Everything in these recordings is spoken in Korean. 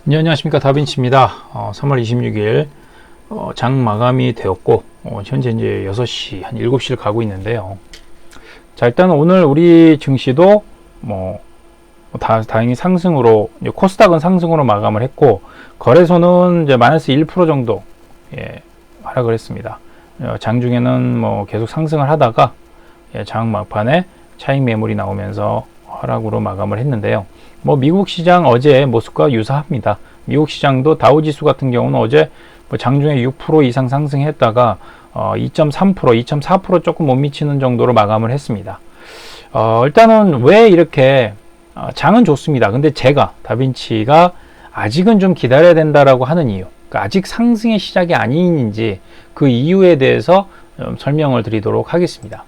네, 안녕하십니까. 다빈치입니다. 3월 26일 장 마감이 되었고 현재 이제 6시 한 7시를 가고 있는데요. 자, 일단 오늘 우리 증시도 다행히 상승으로, 코스닥은 상승으로 마감을 했고, 거래소는 이제 마이너스 1% 정도 하락을 했습니다. 장중에는 계속 상승을 하다가 장 막판에 차익 매물이 나오면서 하락으로 마감을 했는데요. 미국 시장 어제 모습과 유사합니다. 미국 시장도 다우지수 같은 경우는 어제 장중에 6% 이상 상승했다가 2.3%, 2.4% 조금 못 미치는 정도로 마감을 했습니다. 일단은 왜 이렇게 장은 좋습니다. 근데 제가 다빈치가 아직은 좀 기다려야 된다라고 하는 이유, 그러니까 아직 상승의 시작이 아닌지 그 이유에 대해서 설명을 드리도록 하겠습니다.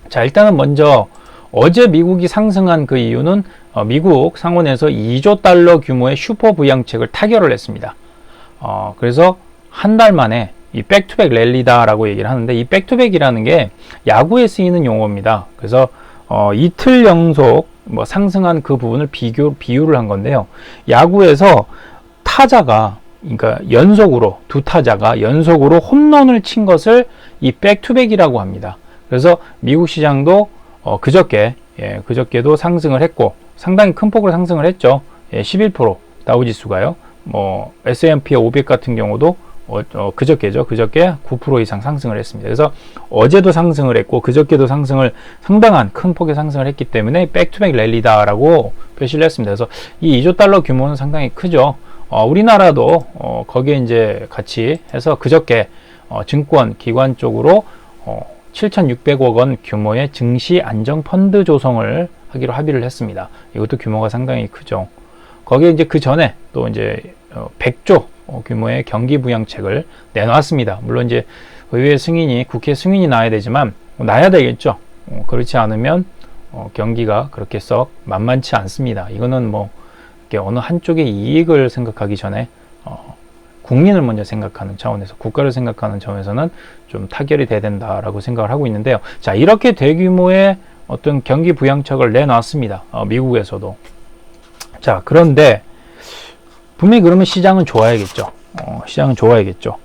자, 일단은 먼저 어제 미국이 상승한 그 이유는 미국 상원에서 2조 달러 규모의 슈퍼 부양책을 타결을 했습니다. 그래서 한 달 만에 이 백투백 랠리다라고 얘기를 하는데, 이 백투백이라는 게 야구에 쓰이는 용어입니다. 그래서 이틀 연속 상승한 그 부분을 비유를 한 건데요. 야구에서 타자가, 그러니까 연속으로 두 타자가 연속으로 홈런을 친 것을 이 백투백이라고 합니다. 그래서 미국 시장도 그저께도 상승을 했고, 상당히 큰 폭으로 상승을 했죠. 11% 다우지수가요. S&P 500 같은 경우도 그저께 9% 이상 상승을 했습니다. 그래서 어제도 상승을 했고 그저께도 상당한 큰 폭의 상승을 했기 때문에 백투백 랠리다라고 표시를 했습니다. 그래서 이 2조 달러 규모는 상당히 크죠. 우리나라도 거기에 이제 같이 해서 그저께 증권 기관 쪽으로 7,600억 원 규모의 증시 안정 펀드 조성을 하기로 합의를 했습니다. 이것도 규모가 상당히 크죠. 거기에 이제 그 전에 또 이제 100조 규모의 경기 부양책을 내놨습니다. 물론 이제 의회 승인이, 국회 승인이 나야 되지만 나야 되겠죠. 그렇지 않으면 경기가 그렇게 썩 만만치 않습니다. 이거는 이렇게 어느 한쪽의 이익을 생각하기 전에 국민을 먼저 생각하는 차원에서, 국가를 생각하는 차원에서는 좀 타결이 돼야 된다라고 생각을 하고 있는데요. 자, 이렇게 대규모의 어떤 경기 부양책을 내놨습니다. 미국에서도. 자, 그런데 분명히 그러면 시장은 좋아야겠죠. 시장은 좋아야겠죠.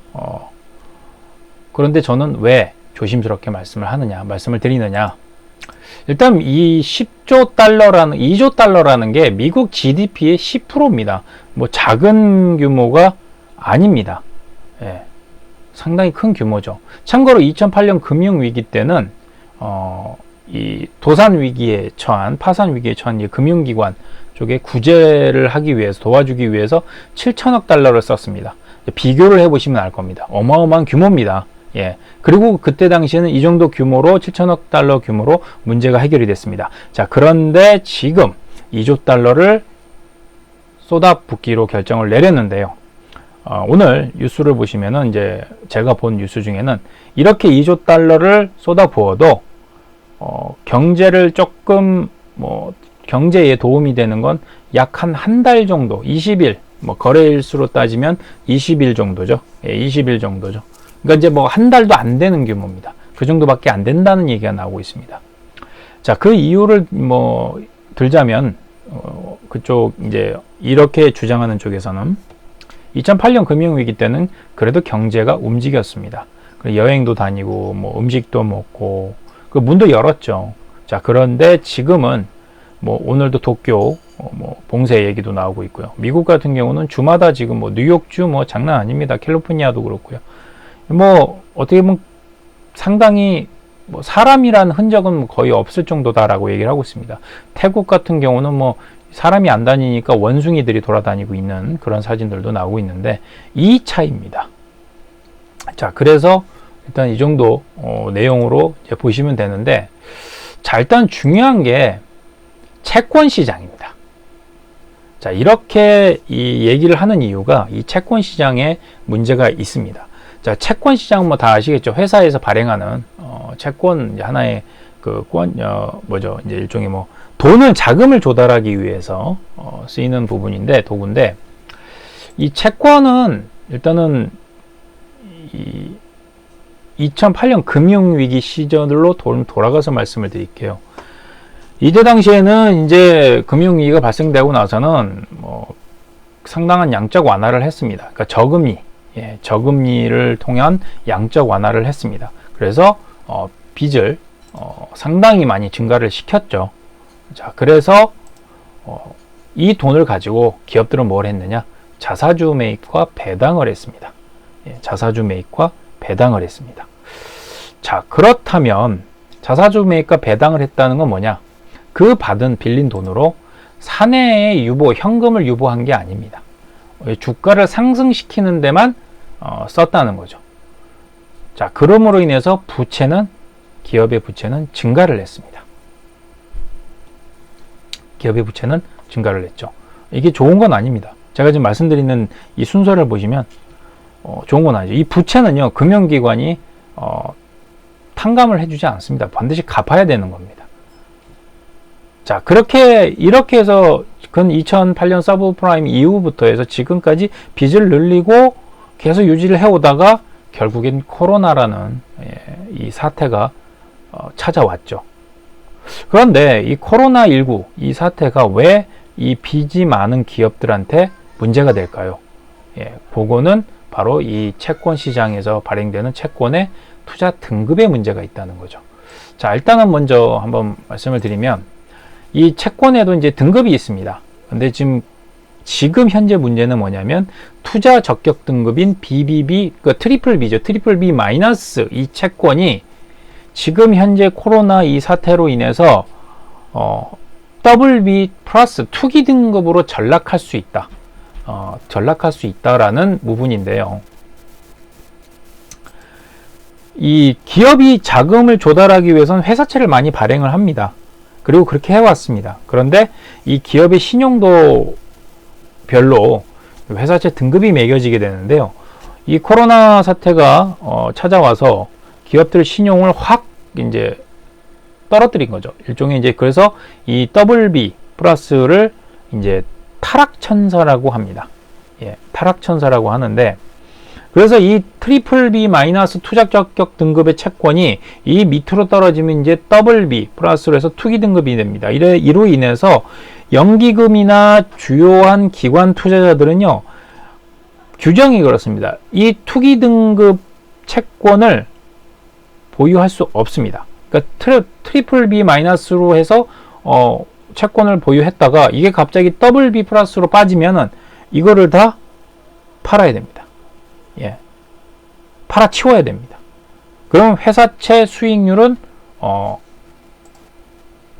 그런데 저는 왜 조심스럽게 말씀을 드리느냐. 일단 이 2조 달러라는 게 미국 GDP의 10%입니다. 작은 규모가 아닙니다. 상당히 큰 규모죠. 참고로 2008년 금융위기 때는 이 파산 위기에 처한 이 금융기관 쪽에 구제를 하기 위해서, 도와주기 위해서 7천억 달러를 썼습니다. 비교를 해보시면 알 겁니다. 어마어마한 규모입니다. 그리고 그때 당시에는 이 정도 규모로 7천억 달러 규모로 문제가 해결이 됐습니다. 자, 그런데 지금 2조 달러를 쏟아붓기로 결정을 내렸는데요. 오늘 뉴스를 보시면은 이제 제가 본 뉴스 중에는 이렇게 2조 달러를 쏟아부어도 경제를 조금 경제에 도움이 되는 건 약 한 달 정도, 20일, 거래일수로 따지면 20일 정도죠. 20일 정도죠. 그러니까 이제 한 달도 안 되는 규모입니다. 그 정도밖에 안 된다는 얘기가 나오고 있습니다. 자, 그 이유를 들자면 그쪽 이제 이렇게 주장하는 쪽에서는 2008년 금융위기 때는 그래도 경제가 움직였습니다. 여행도 다니고 음식도 먹고 그 문도 열었죠. 자, 그런데 지금은 오늘도 도쿄 봉쇄 얘기도 나오고 있고요. 미국 같은 경우는 주마다 지금 뉴욕주 장난 아닙니다. 캘리포니아도 그렇고요. 어떻게 보면 상당히 사람이란 흔적은 거의 없을 정도다라고 얘기를 하고 있습니다. 태국 같은 경우는 사람이 안 다니니까 원숭이들이 돌아다니고 있는 그런 사진들도 나오고 있는데, 이 차이입니다. 자, 그래서 일단 이 정도 내용으로 이제 보시면 되는데, 자, 일단 중요한 게 채권 시장입니다. 자, 이렇게 이 얘기를 하는 이유가 이 채권 시장에 문제가 있습니다. 자, 채권 시장 다 아시겠죠? 회사에서 발행하는 채권, 하나의 이제 일종의 자금을 조달하기 위해서 쓰이는 도구인데, 이 채권은 일단은 2008년 금융위기 시절로 돌아가서 말씀을 드릴게요. 이때 당시에는 이제 금융위기가 발생되고 나서는 상당한 양적 완화를 했습니다. 그러니까 저금리, 저금리를 통한 양적 완화를 했습니다. 그래서 빚을 상당히 많이 증가를 시켰죠. 자, 그래서 이 돈을 가지고 기업들은 뭘 했느냐? 자사주 매입과 배당을 했습니다. 자사주 매입과 배당을 했습니다. 자, 그렇다면 자사주 매입과 배당을 했다는 건 뭐냐? 그 받은 빌린 돈으로 사내에 현금을 유보한 게 아닙니다. 주가를 상승시키는 데만 썼다는 거죠. 자, 그러므로 인해서 기업의 부채는 증가를 했습니다. 기업의 부채는 증가를 했죠. 이게 좋은 건 아닙니다. 제가 지금 말씀드리는 이 순서를 보시면 좋은 건 아니죠. 이 부채는요, 금융기관이 탕감을 해주지 않습니다. 반드시 갚아야 되는 겁니다. 자, 이렇게 해서 2008년 서브프라임 이후부터 해서 지금까지 빚을 늘리고 계속 유지를 해오다가 결국엔 코로나라는 이 사태가 찾아왔죠. 그런데 이 코로나19 이 사태가 왜 이 빚이 많은 기업들한테 문제가 될까요? 그거는 바로 이 채권 시장에서 발행되는 채권의 투자 등급에 문제가 있다는 거죠. 자, 일단은 먼저 한번 말씀을 드리면 이 채권에도 이제 등급이 있습니다. 근데 지금 현재 문제는 뭐냐면 투자 적격 등급인 BBB, 그 트리플 B죠. 트리플 B 마이너스 이 채권이 지금 현재 코로나 이 사태로 인해서 WB 플러스 투기 등급으로 전락할 수 있다. 전락할 수 있다라는 부분인데요. 이 기업이 자금을 조달하기 위해서는 회사채를 많이 발행을 합니다. 그리고 그렇게 해왔습니다. 그런데 이 기업의 신용도 별로 회사채 등급이 매겨지게 되는데요. 이 코로나 사태가 찾아와서 기업들 신용을 확 이제 떨어뜨린 거죠. 일종의 이제 그래서 이 WB 플러스를 이제 타락천사라고 합니다. 타락천사라고 하는데, 그래서 이 트리플 B 마이너스 투자 적격 등급의 채권이 이 밑으로 떨어지면 이제 WB 플러스로 해서 투기 등급이 됩니다. 이로 인해서 연기금이나 주요한 기관 투자자들은요, 규정이 그렇습니다. 이 투기 등급 채권을 보유할 수 없습니다. 그러니까 트리플 B 마이너스로 해서 채권을 보유했다가 이게 갑자기 더블 B 플러스로 빠지면은 이거를 다 팔아야 됩니다. 팔아치워야 됩니다. 그럼 회사채 수익률은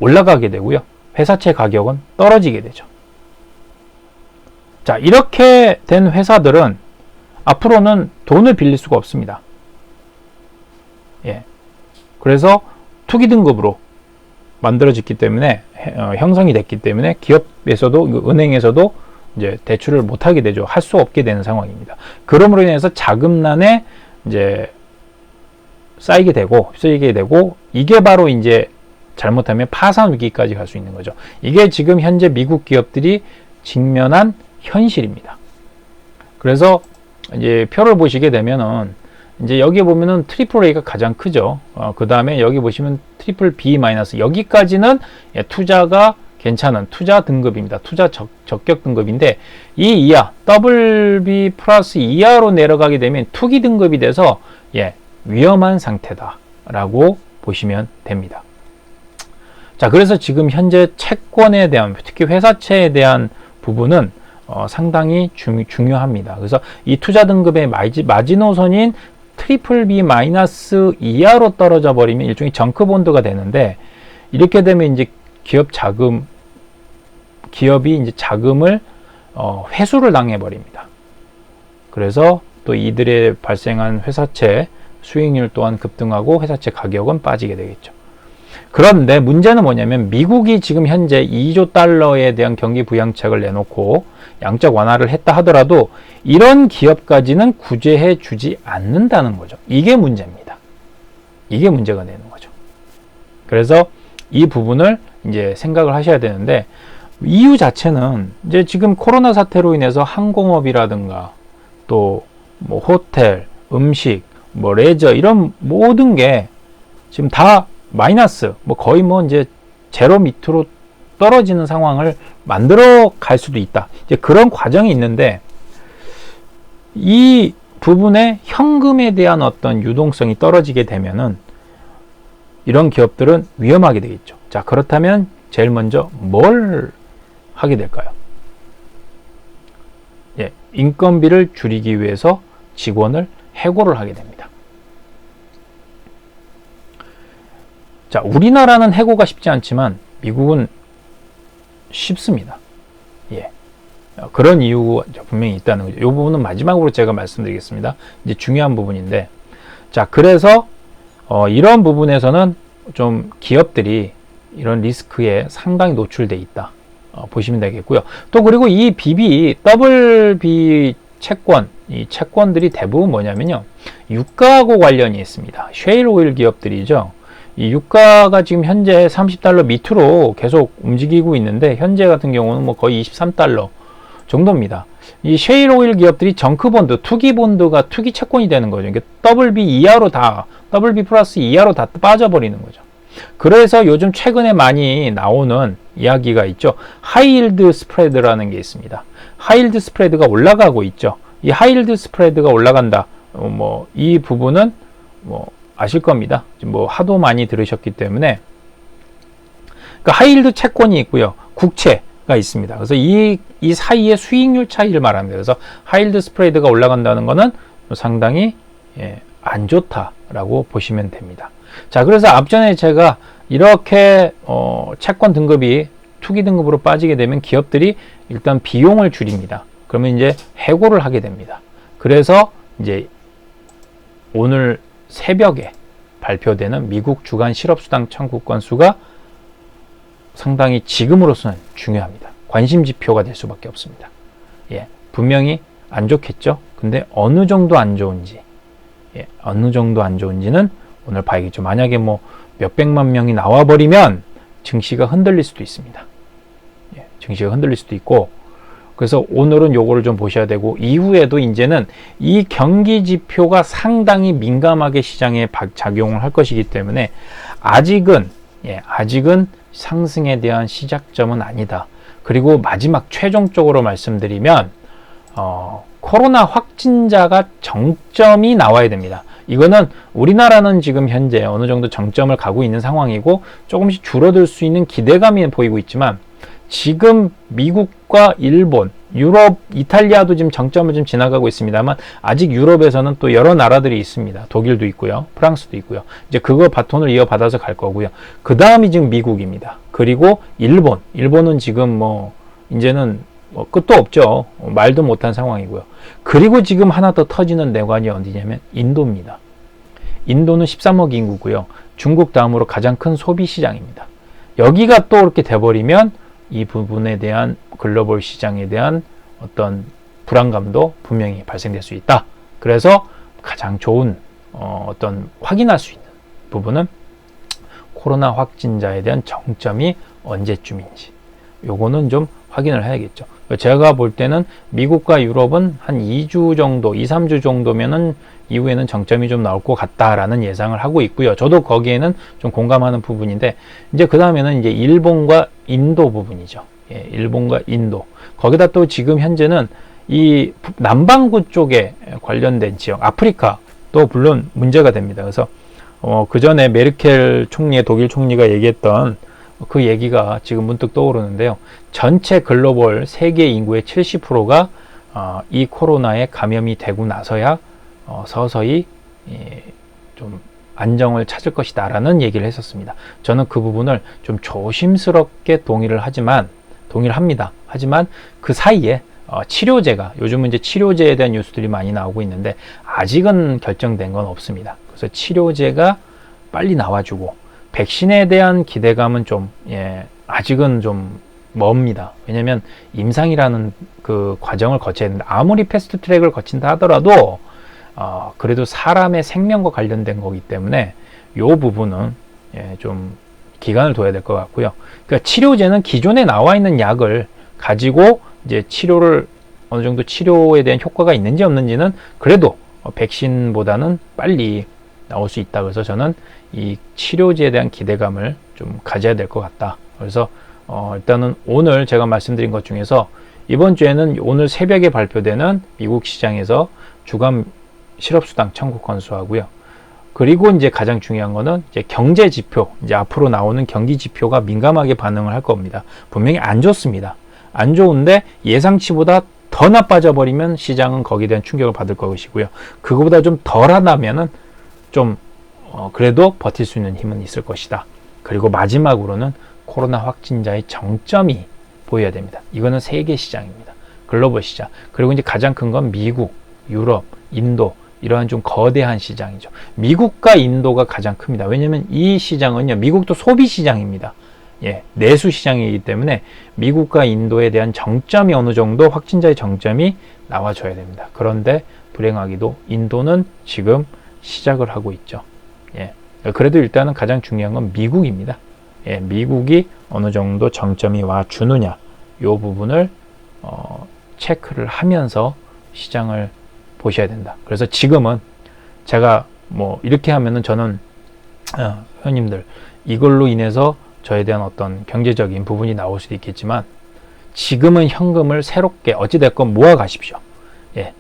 올라가게 되고요. 회사채 가격은 떨어지게 되죠. 자, 이렇게 된 회사들은 앞으로는 돈을 빌릴 수가 없습니다. 그래서 투기 등급으로 만들어졌기 때문에 형성이 됐기 때문에 기업에서도 은행에서도 이제 대출을 못 하게 되죠. 할 수 없게 되는 상황입니다. 그러므로 인해서 자금난에 이제 쌓이게 되고 이게 바로 이제 잘못하면 파산 위기까지 갈 수 있는 거죠. 이게 지금 현재 미국 기업들이 직면한 현실입니다. 그래서 이제 표를 보시게 되면은 이제 여기 보면은 트리플 A가 가장 크죠. 그 다음에 여기 보시면 트리플 B 마이너스, 여기까지는 투자가 괜찮은 투자 등급입니다. 투자 적격 등급인데 이 이하 WB 플러스 이하로 내려가게 되면 투기 등급이 돼서 위험한 상태다라고 보시면 됩니다. 자, 그래서 지금 현재 채권에 대한, 특히 회사채에 대한 부분은 상당히 중요합니다. 그래서 이 투자 등급의 마지노선인 트리플 B 마이너스 이하로 떨어져 버리면 일종의 정크본드가 되는데, 이렇게 되면 이제 기업이 이제 자금을 회수를 당해 버립니다. 그래서 또 이들의 발생한 회사채 수익률 또한 급등하고 회사채 가격은 빠지게 되겠죠. 그런데 문제는 뭐냐면 미국이 지금 현재 2조 달러에 대한 경기 부양책을 내놓고 양적 완화를 했다 하더라도 이런 기업까지는 구제해 주지 않는다는 거죠. 이게 문제입니다. 이게 문제가 되는 거죠. 그래서 이 부분을 이제 생각을 하셔야 되는데, 이유 자체는 이제 지금 코로나 사태로 인해서 항공업이라든가 또 뭐 호텔, 음식, 뭐 레저 이런 모든 게 지금 다 마이너스, 뭐 거의 뭐 이제 제로 밑으로 떨어지는 상황을 만들어 갈 수도 있다. 이제 그런 과정이 있는데 이 부분에 현금에 대한 어떤 유동성이 떨어지게 되면은 이런 기업들은 위험하게 되겠죠. 자, 그렇다면 제일 먼저 뭘 하게 될까요? 예, 인건비를 줄이기 위해서 직원을 해고를 하게 됩니다. 자, 우리나라는 해고가 쉽지 않지만 미국은 쉽습니다. 예. 그런 이유가 분명히 있다는 거죠. 이 부분은 마지막으로 제가 말씀드리겠습니다. 이제 중요한 부분인데, 자, 그래서 이런 부분에서는 좀 기업들이 이런 리스크에 상당히 노출돼 있다. 보시면 되겠고요. 또 그리고 이 WB 채권, 이 채권들이 대부분 뭐냐면요, 유가하고 관련이 있습니다. 셰일 오일 기업들이죠. 이 유가가 지금 현재 $30 밑으로 계속 움직이고 있는데 현재 같은 경우는 뭐 거의 $23 정도입니다. 이 셰일 오일 기업들이 정크본드, 투기본드가 투기 채권이 되는 거죠. 이게 WB 이하로 다, WB 플러스 이하로 다 빠져버리는 거죠. 그래서 요즘 최근에 많이 나오는 이야기가 있죠. 하이힐드 스프레드라는 게 있습니다. 하이힐드 스프레드가 올라가고 있죠. 이 하이힐드 스프레드가 올라간다. 이 부분은 아실 겁니다. 뭐 하도 많이 들으셨기 때문에. 그러니까 하이힐드 채권이 있고요. 국채가 있습니다. 그래서 이 사이의 수익률 차이를 말합니다. 그래서 하이힐드 스프레드가 올라간다는 것은 상당히 안 좋다라고 보시면 됩니다. 자, 그래서 앞전에 제가 이렇게 채권 등급이 투기 등급으로 빠지게 되면 기업들이 일단 비용을 줄입니다. 그러면 이제 해고를 하게 됩니다. 그래서 이제 오늘 새벽에 발표되는 미국 주간 실업수당 청구 건수가 상당히 지금으로서는 중요합니다. 관심 지표가 될 수밖에 없습니다. 예, 분명히 안 좋겠죠? 근데 어느 정도 안 좋은지, 어느 정도 안 좋은지는 오늘 봐야겠죠. 만약에 뭐 몇백만 명이 나와버리면 증시가 흔들릴 수도 있습니다. 예, 증시가 흔들릴 수도 있고, 그래서 오늘은 요거를 좀 보셔야 되고, 이후에도 이제는 이 경기 지표가 상당히 민감하게 시장에 작용을 할 것이기 때문에 아직은 상승에 대한 시작점은 아니다. 그리고 마지막 최종적으로 말씀드리면 코로나 확진자가 정점이 나와야 됩니다. 이거는 우리나라는 지금 현재 어느 정도 정점을 가고 있는 상황이고 조금씩 줄어들 수 있는 기대감이 보이고 있지만, 지금 미국과 일본, 유럽, 이탈리아도 지금 정점을 좀 지나가고 있습니다만 아직 유럽에서는 또 여러 나라들이 있습니다. 독일도 있고요. 프랑스도 있고요. 이제 그거 바톤을 이어받아서 갈 거고요. 그 다음이 지금 미국입니다. 그리고 일본은 지금 이제는 끝도 없죠. 말도 못한 상황이고요. 그리고 지금 하나 더 터지는 내관이 어디냐면 인도입니다. 인도는 13억 인구고요. 중국 다음으로 가장 큰 소비 시장입니다. 여기가 또 이렇게 돼버리면 이 부분에 대한 글로벌 시장에 대한 어떤 불안감도 분명히 발생될 수 있다. 그래서 가장 좋은 어떤 확인할 수 있는 부분은 코로나 확진자에 대한 정점이 언제쯤인지, 요거는 좀 확인을 해야겠죠. 제가 볼 때는 미국과 유럽은 한 2주 정도, 2, 3주 정도면은 이후에는 정점이 좀 나올 것 같다라는 예상을 하고 있고요. 저도 거기에는 좀 공감하는 부분인데, 이제 그 다음에는 이제 일본과 인도 부분이죠. 예, 일본과 인도. 거기다 또 지금 현재는 이 남반구 쪽에 관련된 지역, 아프리카도 물론 문제가 됩니다. 그래서 그 전에 메르켈 총리의 독일 총리가 얘기했던 그 얘기가 지금 문득 떠오르는데요. 전체 글로벌 세계 인구의 70%가 이 코로나에 감염이 되고 나서야 서서히 좀 안정을 찾을 것이다 라는 얘기를 했었습니다. 저는 그 부분을 좀 조심스럽게 동의를 합니다. 하지만 그 사이에 치료제가, 요즘은 이제 치료제에 대한 뉴스들이 많이 나오고 있는데 아직은 결정된 건 없습니다. 그래서 치료제가 빨리 나와주고, 백신에 대한 기대감은 아직은 좀 멉니다. 왜냐면 임상이라는 그 과정을 거쳐야 되는데, 아무리 패스트 트랙을 거친다 하더라도 그래도 사람의 생명과 관련된 거기 때문에 이 부분은 좀 기간을 둬야 될 것 같고요. 그러니까 치료제는 기존에 나와 있는 약을 가지고 이제 치료를 어느 정도 치료에 대한 효과가 있는지 없는지는 그래도 백신보다는 빨리 나올 수 있다. 그래서 저는 이 치료제에 대한 기대감을 좀 가져야 될 것 같다. 그래서 일단은 오늘 제가 말씀드린 것 중에서 이번 주에는 오늘 새벽에 발표되는 미국 시장에서 주간 실업수당 청구 건수하고요. 그리고 이제 가장 중요한 거는 이제 경제 지표, 이제 앞으로 나오는 경기 지표가 민감하게 반응을 할 겁니다. 분명히 안 좋습니다. 안 좋은데 예상치보다 더 나빠져 버리면 시장은 거기에 대한 충격을 받을 것이고요. 그거보다 좀 덜하다면은 좀 그래도 버틸 수 있는 힘은 있을 것이다. 그리고 마지막으로는 코로나 확진자의 정점이 보여야 됩니다. 이거는 세계 시장입니다. 글로벌 시장. 그리고 이제 가장 큰 건 미국, 유럽, 인도 이러한 좀 거대한 시장이죠. 미국과 인도가 가장 큽니다. 왜냐하면 이 시장은요, 미국도 소비 시장입니다. 예, 내수 시장이기 때문에 미국과 인도에 대한 정점이 어느 정도 확진자의 정점이 나와줘야 됩니다. 그런데 불행하게도 인도는 지금 시작을 하고 있죠. 예, 그래도 일단은 가장 중요한 건 미국입니다. 예, 미국이 어느 정도 정점이 와 주느냐, 이 부분을 체크를 하면서 시장을 보셔야 된다. 그래서 지금은 제가 뭐 이렇게 하면은 저는 회원님들 이걸로 인해서 저에 대한 어떤 경제적인 부분이 나올 수도 있겠지만 지금은 현금을 새롭게 어찌됐건 모아 가십시오. 예,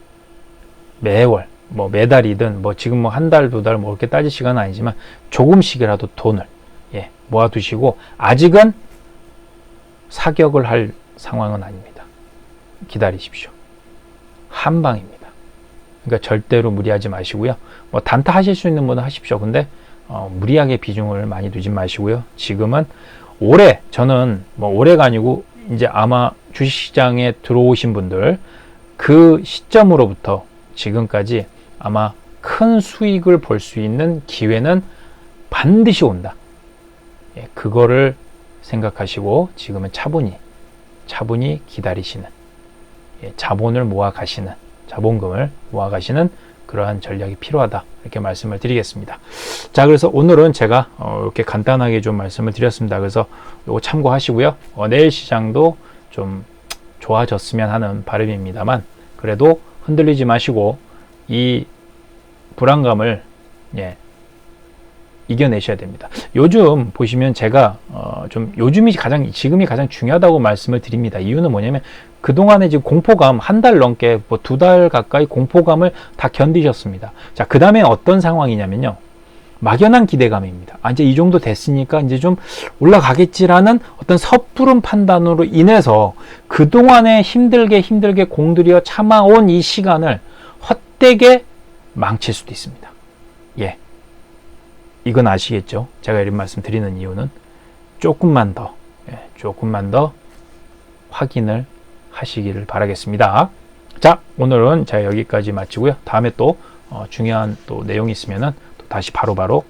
매월 뭐 매달이든 뭐 지금 뭐 한 달, 두 달 뭐 이렇게 따질 시간은 아니지만 조금씩이라도 돈을 모아두시고 아직은 사격을 할 상황은 아닙니다. 기다리십시오. 한 방입니다. 그러니까 절대로 무리하지 마시고요. 뭐 단타 하실 수 있는 분은 하십시오. 근데 무리하게 비중을 많이 두지 마시고요. 지금은 올해 저는 뭐 올해가 아니고 이제 아마 주식시장에 들어오신 분들 그 시점으로부터 지금까지 아마 큰 수익을 볼 수 있는 기회는 반드시 온다. 예, 그거를 생각하시고 지금은 차분히 기다리시는, 예, 자본을 모아가시는, 자본금을 모아가시는 그러한 전략이 필요하다, 이렇게 말씀을 드리겠습니다. 자, 그래서 오늘은 제가 이렇게 간단하게 좀 말씀을 드렸습니다. 그래서 이거 참고하시고요. 내일 시장도 좀 좋아졌으면 하는 바람입니다만 그래도 흔들리지 마시고 이 불안감을 이겨내셔야 됩니다. 요즘 보시면 제가 좀 지금이 가장 중요하다고 말씀을 드립니다. 이유는 뭐냐면 그동안에 지금 공포감 한 달 넘게 뭐 2달 가까이 공포감을 다 견디셨습니다. 자, 그 다음에 어떤 상황이냐면요, 막연한 기대감입니다. 이제 이 정도 됐으니까 이제 좀 올라가겠지라는 어떤 섣부른 판단으로 인해서 그동안에 힘들게 공들여 참아온 이 시간을 헛되게 망칠 수도 있습니다. 예, 이건 아시겠죠? 제가 이런 말씀 드리는 이유는 조금만 더 확인을 하시기를 바라겠습니다. 자, 오늘은 제가 여기까지 마치고요. 다음에 또 중요한 또 내용이 있으면은 또 다시 바로바로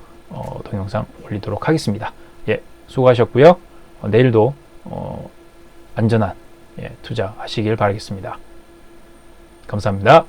동영상 올리도록 하겠습니다. 예, 수고하셨고요. 내일도 안전한 투자 하시길 바라겠습니다. 감사합니다.